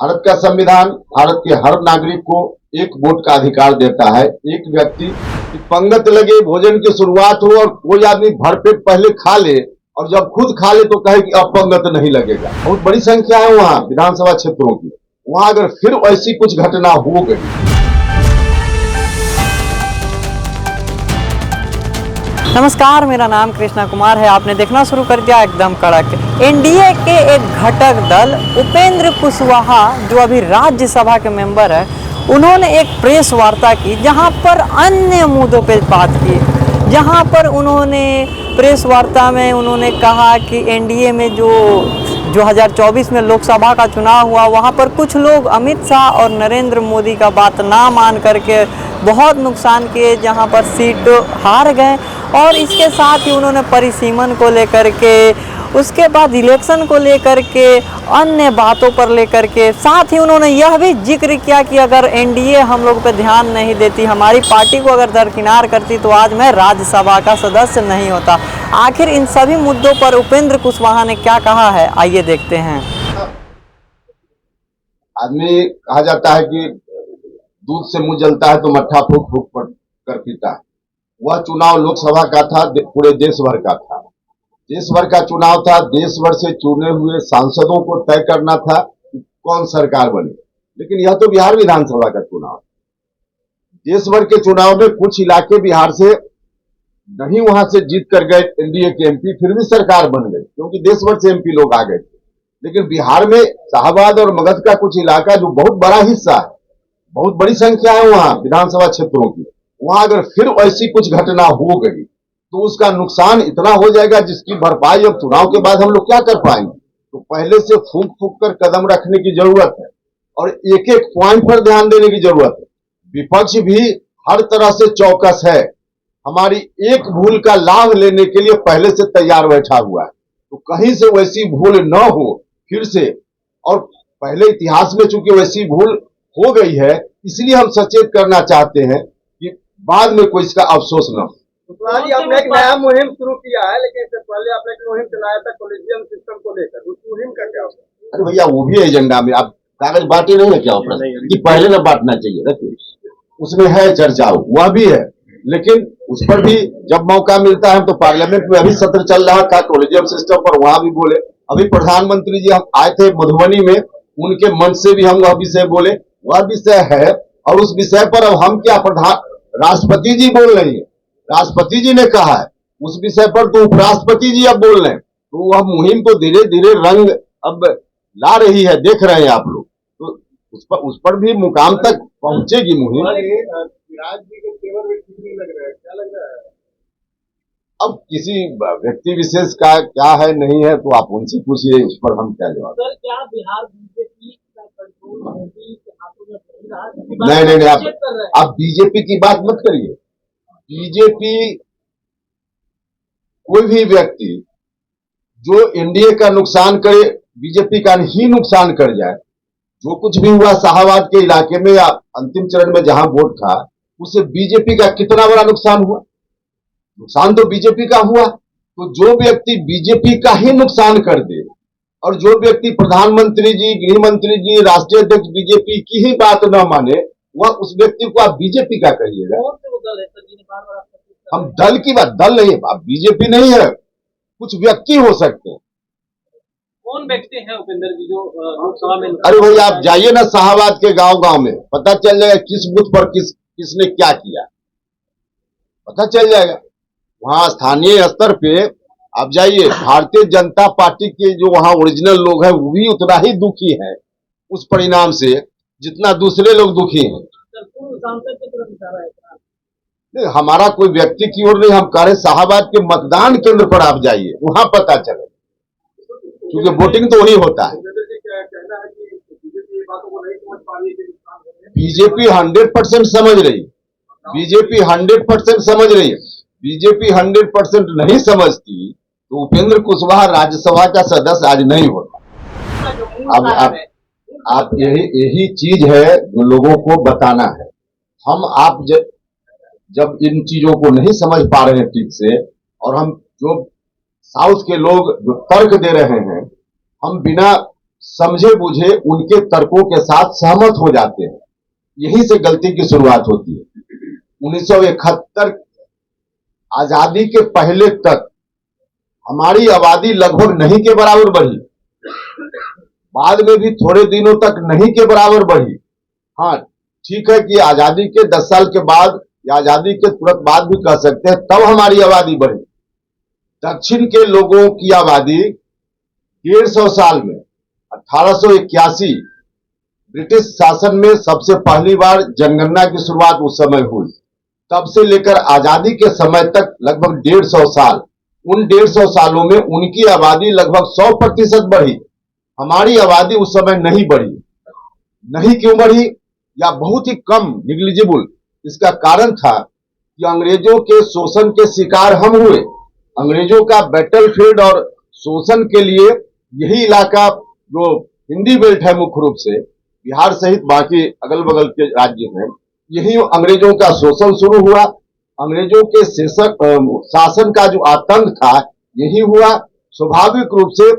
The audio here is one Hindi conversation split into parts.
भारत का संविधान भारत के हर नागरिक को एक वोट का अधिकार देता है। एक व्यक्ति की पंगत लगे, भोजन की शुरुआत हो और कोई आदमी भरपेट पहले खा ले और जब खुद खा ले तो कहे कि अब पंगत नहीं लगेगा। बहुत बड़ी संख्या है वहां विधानसभा क्षेत्रों की। वहां अगर फिर ऐसी कुछ घटना हो गई। नमस्कार, मेरा नाम कृष्णा कुमार है। आपने देखना शुरू कर दिया एकदम कड़क। एनडीए के एक घटक दल उपेंद्र कुशवाहा, जो अभी राज्यसभा के मेंबर है, उन्होंने एक प्रेस वार्ता की जहां पर अन्य मुद्दों पे बात की। जहां पर उन्होंने प्रेस वार्ता में उन्होंने कहा कि एनडीए में जो 2024 में लोकसभा का चुनाव हुआ, वहां पर कुछ लोग अमित शाह और नरेंद्र मोदी का बात ना मान करके बहुत नुकसान किए, जहां पर सीट हार गए। और इसके साथ ही उन्होंने परिसीमन को लेकर के, उसके बाद इलेक्शन को लेकर के, अन्य बातों पर लेकर के, साथ ही उन्होंने यह भी जिक्र किया कि अगर एनडीए हम लोग पे ध्यान नहीं देती, हमारी पार्टी को अगर दरकिनार करती, तो आज मैं राज्यसभा का सदस्य नहीं होता। आखिर इन सभी मुद्दों पर उपेंद्र कुशवाहा ने क्या कहा है, आइए देखते हैं। आदमी कहा जाता है कि दूध से मुंह जलता है तो मट्ठा फूक फूक कर पीता है। वह चुनाव लोकसभा का था, पूरे देश भर का था। देश भर का चुनाव था। देश भर से चुने हुए सांसदों को तय करना था कि कौन सरकार बने। लेकिन यह तो बिहार विधानसभा का चुनाव। देश भर के चुनाव में कुछ इलाके बिहार से नहीं वहां से जीत कर गए एनडीए के एमपी, फिर भी सरकार बन गई क्योंकि देश भर से एमपी लोग आ गए थे। लेकिन बिहार में शाहबाद और मगध का कुछ इलाका जो बहुत बड़ा हिस्सा है, बहुत बड़ी संख्या है वहां विधानसभा क्षेत्रों की, वहां अगर फिर ऐसी कुछ घटना हो गई तो उसका नुकसान इतना हो जाएगा जिसकी भरपाई अब चुनाव के बाद हम लोग क्या कर पाएंगे। तो पहले से फूंक फूंक कर कदम रखने की जरूरत है और एक एक पॉइंट पर ध्यान देने की जरूरत है। विपक्ष भी हर तरह से चौकस है, हमारी एक भूल का लाभ लेने के लिए पहले से तैयार बैठा हुआ है। तो कहीं से वैसी भूल न हो फिर से, और पहले इतिहास में चूंकि वैसी भूल हो गई है, इसलिए हम सचेत करना चाहते हैं कि बाद में कोई इसका अफसोस न हो। जी, आपने एक नया मुहिम शुरू किया है, लेकिन इससे पहले आपने एक मुहिम चलाया था कॉलेजियम सिस्टम को लेकर, उस मुहिम का क्या होगा? अरे भैया, वो भी एजेंडा में। आप कागज बांटे नहीं है क्या ऊपर कि पहले न बांटना चाहिए? रखिए, उसमें है चर्चा, वह भी है। लेकिन उस पर भी जब मौका मिलता है तो पार्लियामेंट में अभी सत्र चल रहा था कॉलेजियम सिस्टम पर, वहां भी बोले। अभी प्रधानमंत्री जी हम आए थे मधुबनी में, उनके मंच से भी हम वह विषय बोले। वह विषय है और उस विषय पर अब हम क्या, राष्ट्रपति जी बोल रही है, राष्ट्रपति जी ने कहा है उस विषय पर, तो उपराष्ट्रपति जी अब बोल रहे हैं। तो वह मुहिम तो धीरे धीरे रंग अब ला रही है, देख रहे हैं आप लोग। तो उस पर भी मुकाम तक पहुंचेगी मुहिम। विराज जी के तेवर में ठीक नहीं लग रहा है, क्या लग रहा है? अब किसी व्यक्ति विशेष का क्या है नहीं है तो आप उनसे पूछिए, इस पर हम क्या जवाब। सर, क्या बिहार बीजेपी का कंट्रोल मोदी के हाथों में नहीं नहीं, रहा? आप बीजेपी की बात मत करिए। बीजेपी, कोई भी व्यक्ति जो एनडीए का नुकसान करे, बीजेपी का ही नुकसान कर जाए। जो कुछ भी हुआ शाहबाद के इलाके में या अंतिम चरण में जहां वोट था, उससे बीजेपी का कितना बड़ा नुकसान हुआ। नुकसान तो बीजेपी का हुआ। तो जो व्यक्ति बीजेपी का ही नुकसान कर दे और जो व्यक्ति प्रधानमंत्री जी, गृह मंत्री जी, राष्ट्रीय अध्यक्ष बीजेपी की ही बात न माने, वह उस व्यक्ति को आप बीजेपी का कहिएगा। हम दल की बात, दल नहीं, आप बीजेपी नहीं है, कुछ व्यक्ति हो सकते हैं। कौन व्यक्ति है उपेंद्र जी जो लोकसभा में? अरे भैया, आप जाइए ना शाहबाद के गांव में, पता चल जाएगा किस बूथ पर किसने क्या किया, पता चल जाएगा। वहां स्थानीय स्तर पे आप जाइए, भारतीय जनता पार्टी के जो वहां ओरिजिनल लोग हैं वो भी उतना ही दुखी है उस परिणाम से जितना दूसरे लोग दुखी हैं। नहीं, हमारा कोई व्यक्ति की ओर नहीं, हम कह रहे शाहबाद के मतदान केंद्र पर आप जाइए, वहां पता चले, क्योंकि वोटिंग तो वही होता है। बीजेपी 100% समझ रही, बीजेपी 100% समझ रही है। बीजेपी 100% नहीं समझती तो उपेंद्र कुशवाहा राज्यसभा का सदस्य आज नहीं होता। अब आप यही चीज है जो लोगों को बताना है। हम आप जब इन चीजों को नहीं समझ पा रहे हैं ठीक से, और हम जो साउथ के लोग जो तर्क दे रहे हैं, हम बिना समझे बुझे उनके तर्कों के साथ सहमत हो जाते हैं। यहीं से गलती की शुरुआत होती है। 1971 आजादी के पहले तक हमारी आबादी लगभग नहीं के बराबर बढ़ी, बाद में भी थोड़े दिनों तक नहीं के बराबर बढ़ी। हाँ, ठीक है कि आजादी के 10 साल के बाद या आजादी के तुरंत बाद भी कह सकते हैं, तब हमारी आबादी बढ़ी। दक्षिण के लोगों की आबादी 150 साल में 1881 ब्रिटिश शासन में सबसे पहली बार जनगणना की शुरुआत उस समय हुई। तब से लेकर आजादी के समय तक लगभग 150 साल, उन 150 सालों में उनकी आबादी लगभग 100% बढ़ी। हमारी आबादी उस समय नहीं बढ़ी। नहीं क्यों बढ़ी या बहुत ही कम, निग्लिजिबल। इसका कारण था कि अंग्रेजों के शोषण के शिकार हम हुए। अंग्रेजों का बैटलफील्ड और शोषण के लिए यही इलाका जो हिंदी बेल्ट है, मुख्य रूप से बिहार सहित बाकी अगल बगल के राज्य में, यही अंग्रेजों का शोषण शुरू हुआ। अंग्रेजों के शासन का जो आतंक था यही हुआ। स्वाभाविक रूप से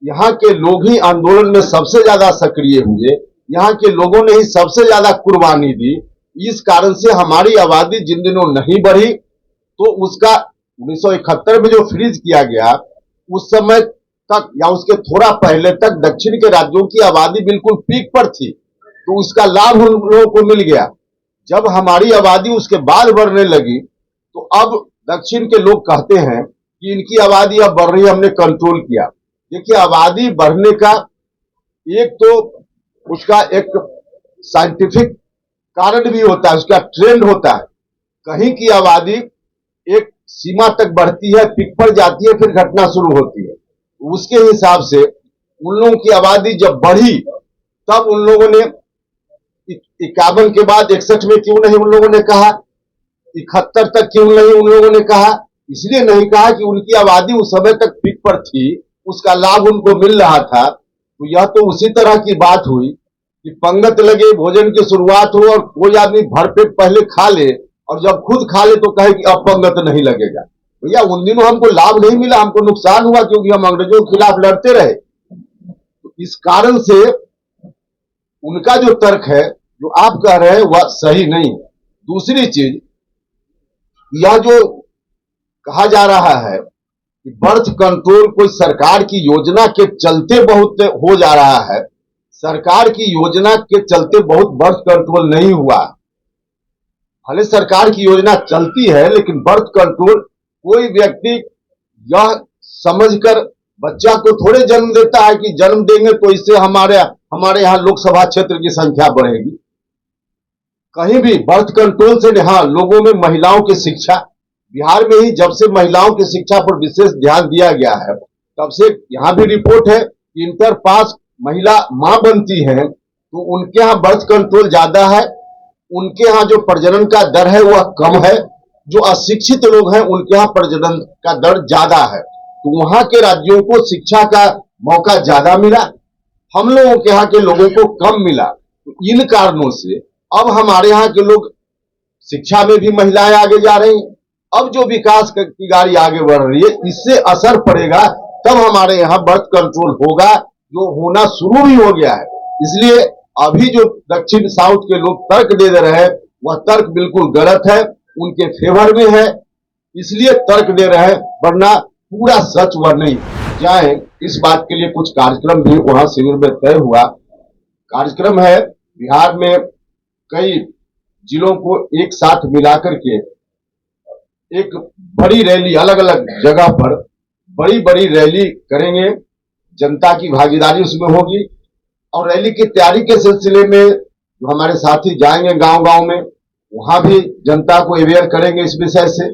यहाँ के लोग ही आंदोलन में सबसे ज्यादा सक्रिय हुए, यहाँ के लोगों ने ही सबसे ज्यादा कुर्बानी दी। इस कारण से हमारी आबादी जिन दिनों नहीं बढ़ी, तो उसका 1971 में जो फ्रीज किया गया, उस समय तक या उसके थोड़ा पहले तक दक्षिण के राज्यों की आबादी बिल्कुल पीक पर थी, तो उसका लाभ उन लोगों को मिल गया। जब हमारी आबादी उसके बाद बढ़ने लगी, तो अब दक्षिण के लोग कहते हैं कि इनकी आबादी अब बढ़ रही है, हमने कंट्रोल किया। देखिए, आबादी बढ़ने का एक तो उसका एक साइंटिफिक कारण भी होता है, उसका ट्रेंड होता है। कहीं की आबादी एक सीमा तक बढ़ती है, पिक पर जाती है, फिर घटना शुरू होती है। उसके हिसाब से उन लोगों की आबादी जब बढ़ी, तब उन लोगों ने 51 के बाद 61 में क्यों नहीं उन लोगों ने कहा, 71 तक क्यों नहीं उन लोगों ने कहा। इसलिए नहीं कहा कि उनकी आबादी उस समय तक पीक पर थी, उसका लाभ उनको मिल रहा था। तो यह तो उसी तरह की बात हुई कि पंगत लगे, भोजन की शुरुआत हो और कोई आदमी भरपेट पहले खा ले, और जब खुद खा ले तो कहे कि अब पंगत नहीं लगेगा। भैया, उन दिनों हमको लाभ नहीं मिला, हमको नुकसान हुआ, क्योंकि हम अंग्रेजों के खिलाफ लड़ते रहे। तो इस कारण से उनका जो तर्क है, जो आप कह रहे हैं, वह सही नहीं है। दूसरी चीज, यह जो कहा जा रहा है कि बर्थ कंट्रोल कोई सरकार की योजना के चलते बहुत हो जा रहा है, सरकार की योजना के चलते बहुत बर्थ कंट्रोल नहीं हुआ। भले सरकार की योजना चलती है, लेकिन बर्थ कंट्रोल कोई व्यक्ति यह समझकर बच्चा को थोड़े जन्म देता है कि जन्म देंगे तो इससे हमारे यहाँ लोकसभा क्षेत्र की संख्या बढ़ेगी। कहीं भी बर्थ कंट्रोल से, हाँ, लोगों में महिलाओं की शिक्षा, बिहार में ही जब से महिलाओं की शिक्षा पर विशेष ध्यान दिया गया है, तब से यहाँ भी रिपोर्ट है कि इंटर पास महिला मां बनती है तो उनके यहाँ बर्थ कंट्रोल ज्यादा है, उनके यहाँ जो प्रजनन का दर है वह कम है। जो अशिक्षित लोग हैं उनके यहाँ प्रजनन का दर ज्यादा है, तो वहां के राज्यों को शिक्षा का मौका ज्यादा मिला, हम लोगों के यहाँ के लोगों को कम मिला। तो इन कारणों से अब हमारे यहाँ के लोग, शिक्षा में भी महिलाएं आगे जा रही हैं। अब जो विकास की गाड़ी आगे बढ़ रही है, इससे असर पड़ेगा, तब हमारे यहाँ बर्थ कंट्रोल होगा, जो होना शुरू भी हो गया है। इसलिए अभी जो दक्षिण साउथ के लोग तर्क दे रहे हैं, वह तर्क बिल्कुल गलत है, उनके फेवर में है, इसलिए तर्क दे रहे हैं, वरना पूरा सच वह नहीं। जाए इस बात के लिए कुछ कार्यक्रम भी वहां शिविर में तय हुआ। कार्यक्रम है, बिहार में कई जिलों को एक साथ मिलाकर के एक बड़ी रैली, अलग अलग जगह पर बड़ी बड़ी रैली करेंगे, जनता की भागीदारी उसमें होगी। और रैली की तैयारी के सिलसिले में जो हमारे साथी जाएंगे गांव गांव में, वहां भी जनता को अवेयर करेंगे इस विषय से।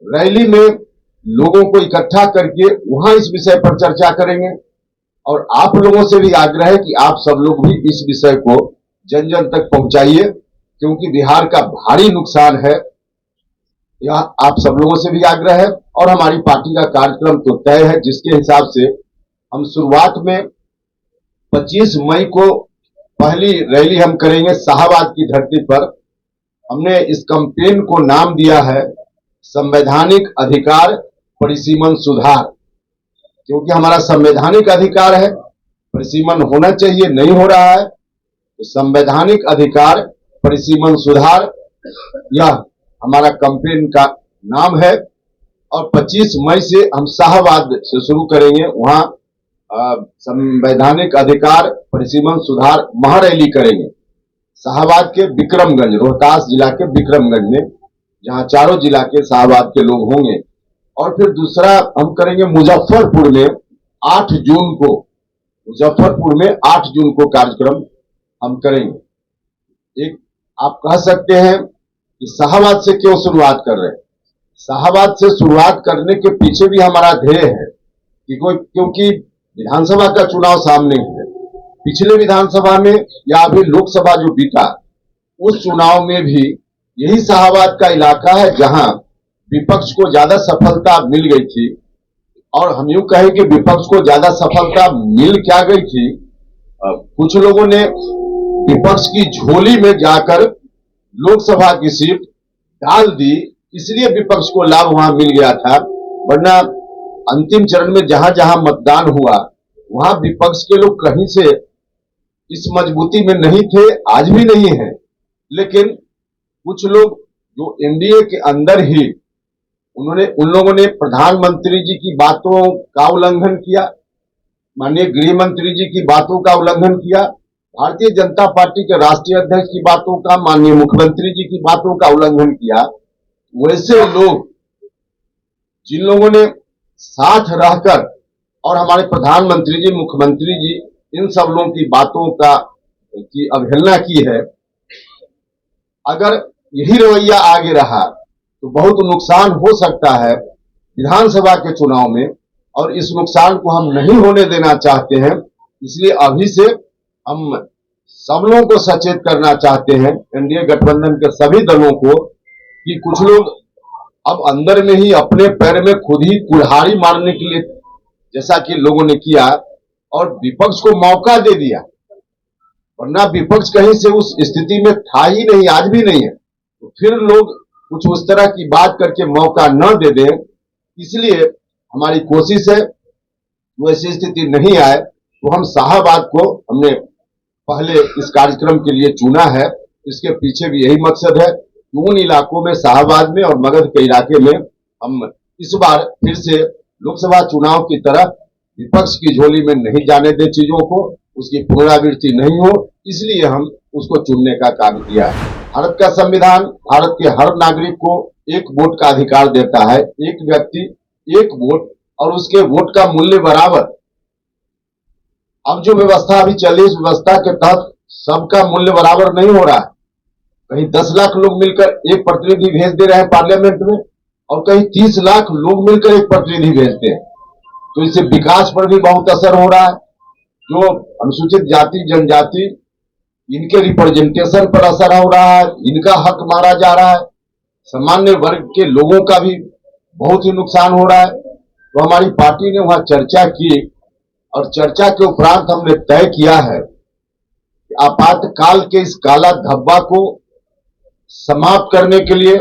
रैली में लोगों को इकट्ठा करके वहां इस विषय पर चर्चा करेंगे। और आप लोगों से भी आग्रह है कि आप सब लोग भी इस विषय को जन जन तक पहुंचाइए, क्योंकि बिहार का भारी नुकसान है। यह आप सब लोगों से भी आग्रह है। और हमारी पार्टी का कार्यक्रम तो तय है, जिसके हिसाब से हम शुरुआत में 25 मई को पहली रैली हम करेंगे शाहबाद की धरती पर। हमने इस कैंपेन को नाम दिया है संवैधानिक अधिकार परिसीमन सुधार, क्योंकि हमारा संवैधानिक अधिकार है परिसीमन होना चाहिए, नहीं हो रहा है। तो संवैधानिक अधिकार परिसीमन सुधार, यह हमारा कैंपेन का नाम है। और 25 मई से हम शाहबाद से शुरू करेंगे। वहां संवैधानिक अधिकार परिसीमन सुधार महारैली करेंगे शाहबाद के विक्रमगंज, रोहतास जिला के विक्रमगंज में, जहां चारों जिला के शाहबाद के लोग होंगे। और फिर दूसरा हम करेंगे मुजफ्फरपुर में 8 जून को, मुजफ्फरपुर में 8 जून को कार्यक्रम हम करेंगे। एक आप कह सकते हैं कि शाहबाद से क्यों शुरुआत कर रहे हैं। शाहबाद से शुरुआत करने के पीछे भी हमारा ध्येय है कि क्योंकि विधानसभा का चुनाव सामने है। पिछले विधानसभा में या अभी लोकसभा जो बीता, उस चुनाव में भी यही शाहबाद का इलाका है जहां विपक्ष को ज्यादा सफलता मिल गई थी। और हम यूं कहें कि विपक्ष को ज्यादा सफलता मिल क्या गई थी, कुछ लोगों ने विपक्ष की झोली में जाकर लोकसभा की सीट डाल दी, इसलिए विपक्ष को लाभ वहां मिल गया था। वरना अंतिम चरण में जहां जहां मतदान हुआ, वहां विपक्ष के लोग कहीं से इस मजबूती में नहीं थे, आज भी नहीं है। लेकिन कुछ लोग जो एनडीए के अंदर ही उन लोगों ने प्रधानमंत्री जी की बातों का उल्लंघन किया, माननीय गृह मंत्री जी की बातों का उल्लंघन किया, भारतीय जनता पार्टी के राष्ट्रीय अध्यक्ष की बातों का, माननीय मुख्यमंत्री जी की बातों का उल्लंघन किया। वैसे लोग जिन लोगों ने साथ रहकर और हमारे प्रधानमंत्री जी, मुख्यमंत्री जी, इन सब लोगों की बातों की अवहेलना की है, अगर यही रवैया आगे रहा तो बहुत नुकसान हो सकता है विधानसभा के चुनाव में। और इस नुकसान को हम नहीं होने देना चाहते हैं। इसलिए अभी से हम सब लोगों को सचेत करना चाहते हैं, एनडीए गठबंधन के सभी दलों को, कि कुछ लोग अब अंदर में ही अपने पैर में खुद ही कुल्हाड़ी मारने के लिए, जैसा कि लोगों ने किया और विपक्ष को मौका दे दिया। वरना विपक्ष कहीं से उस स्थिति में था ही नहीं, आज भी नहीं है। तो फिर लोग कुछ उस तरह की बात करके मौका न दे दें, इसलिए हमारी कोशिश है वैसी स्थिति नहीं आए। तो हम शाहबाद को हमने पहले इस कार्यक्रम के लिए चुना है। इसके पीछे भी यही मकसद है कि उन इलाकों में, शाहबाद में और मगध के इलाके में, हम इस बार फिर से लोकसभा चुनाव की तरह विपक्ष की झोली में नहीं जाने दे चीजों को, उसकी पुनरावृत्ति नहीं हो, इसलिए हम उसको चुनने का काम किया है। भारत का संविधान भारत के हर नागरिक को एक वोट का अधिकार देता है। एक व्यक्ति एक वोट, और उसके वोट का मूल्य बराबर। अब जो व्यवस्था अभी चली, इस व्यवस्था के तहत सबका मूल्य बराबर नहीं हो रहा है। कहीं 10 लाख लोग मिलकर एक प्रतिनिधि भेज दे रहे हैं पार्लियामेंट में, और कहीं 30 लाख लोग मिलकर एक प्रतिनिधि भेजते हैं। तो इससे विकास पर भी बहुत असर हो रहा है। जो अनुसूचित जाति जनजाति, इनके रिप्रेजेंटेशन पर असर हो रहा है, इनका हक मारा जा रहा है। सामान्य वर्ग के लोगों का भी बहुत ही नुकसान हो रहा है। तो हमारी पार्टी ने वहां चर्चा की, और चर्चा के उपरांत हमने तय किया है कि आपातकाल के इस काला धब्बा को समाप्त करने के लिए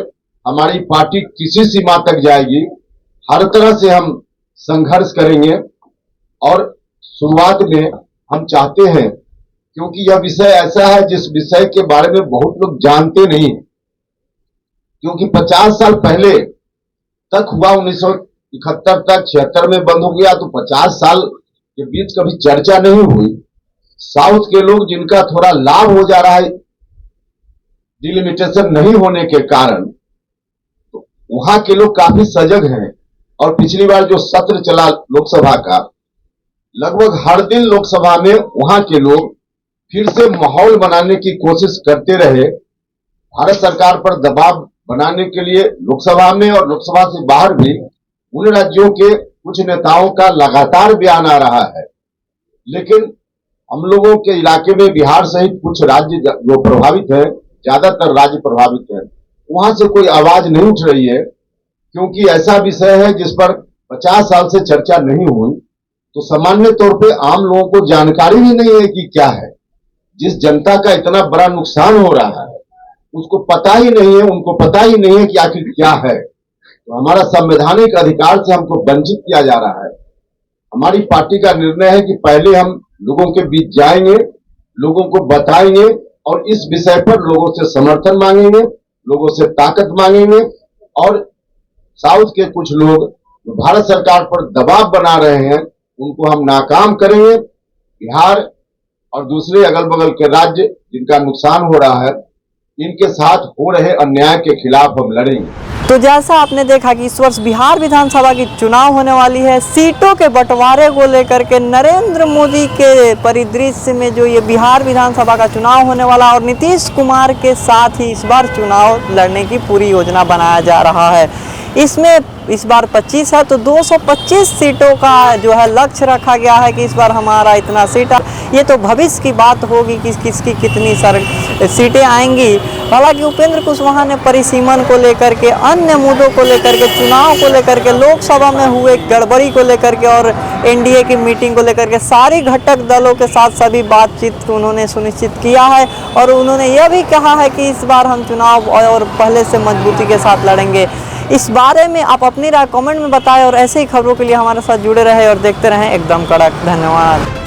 हमारी पार्टी किसी सीमा तक जाएगी। हर तरह से हम संघर्ष करेंगे। और शुरुआत में हम चाहते हैं, क्योंकि यह विषय ऐसा है जिस विषय के बारे में बहुत लोग जानते नहीं हैं, क्योंकि 50 साल पहले तक हुआ, 1971 तक, 76 में बंद हो गया, तो 50 साल के बीच कभी चर्चा नहीं हुई। साउथ के लोग, जिनका थोड़ा लाभ हो जा रहा है डिलिमिटेशन नहीं होने के कारण, तो वहां के लोग काफी सजग हैं। और पिछली बार जो सत्र चला लोकसभा का, लगभग हर दिन लोकसभा में वहां के लोग फिर से माहौल बनाने की कोशिश करते रहे, भारत सरकार पर दबाव बनाने के लिए लोकसभा में और लोकसभा से बाहर भी। उन राज्यों के कुछ नेताओं का लगातार बयान आ रहा है, लेकिन हम लोगों के इलाके में बिहार सहित कुछ राज्य जो प्रभावित है, ज्यादातर राज्य प्रभावित है, वहां से कोई आवाज नहीं उठ रही है, क्योंकि ऐसा विषय है जिस पर 50 साल से चर्चा नहीं हुई। तो सामान्य तौर पे आम लोगों को जानकारी भी नहीं है कि क्या है। जिस जनता का इतना बड़ा नुकसान हो रहा है, उसको पता ही नहीं है, उनको पता ही नहीं है कि आखिर क्या है। तो हमारा संवैधानिक अधिकार से हमको वंचित किया जा रहा है। हमारी पार्टी का निर्णय है कि पहले हम लोगों के बीच जाएंगे, लोगों को बताएंगे और इस विषय पर लोगों से समर्थन मांगेंगे, लोगों से ताकत मांगेंगे। और साउथ के कुछ लोग जो भारत सरकार पर दबाव बना रहे हैं उनको हम नाकाम करेंगे। बिहार और दूसरे अगल बगल के राज्य जिनका नुकसान हो रहा है, इनके साथ हो रहे अन्याय के खिलाफ हम लड़ेंगे। तो जैसा आपने देखा कि इस वर्ष बिहार विधानसभा की चुनाव होने वाली है, सीटों के बंटवारे को लेकर के नरेंद्र मोदी के परिदृश्य में जो ये बिहार विधानसभा का चुनाव होने वाला और नीतीश कुमार के साथ ही इस बार चुनाव लड़ने की पूरी योजना बनाया जा रहा है। इसमें इस बार 25 है तो 225 सीटों का जो है लक्ष्य रखा गया है कि इस बार हमारा इतना सीट। ये तो भविष्य की बात होगी कि किसकी कितनी सीटें आएंगी। हालांकि उपेंद्र कुशवाहा ने परिसीमन को लेकर के, अन्य मुद्दों को लेकर के, चुनाव को लेकर के, लोकसभा में हुए गड़बड़ी को लेकर के और एनडीए की मीटिंग को लेकर के सारी घटक दलों के साथ सभी बातचीत उन्होंने सुनिश्चित किया है। और उन्होंने यह भी कहा है कि इस बार हम चुनाव और पहले से मजबूती के साथ लड़ेंगे। इस बारे में आप अपनी राय कमेंट में बताएं और ऐसे ही खबरों के लिए हमारे साथ जुड़े रहे और देखते रहें एकदम कड़क। धन्यवाद।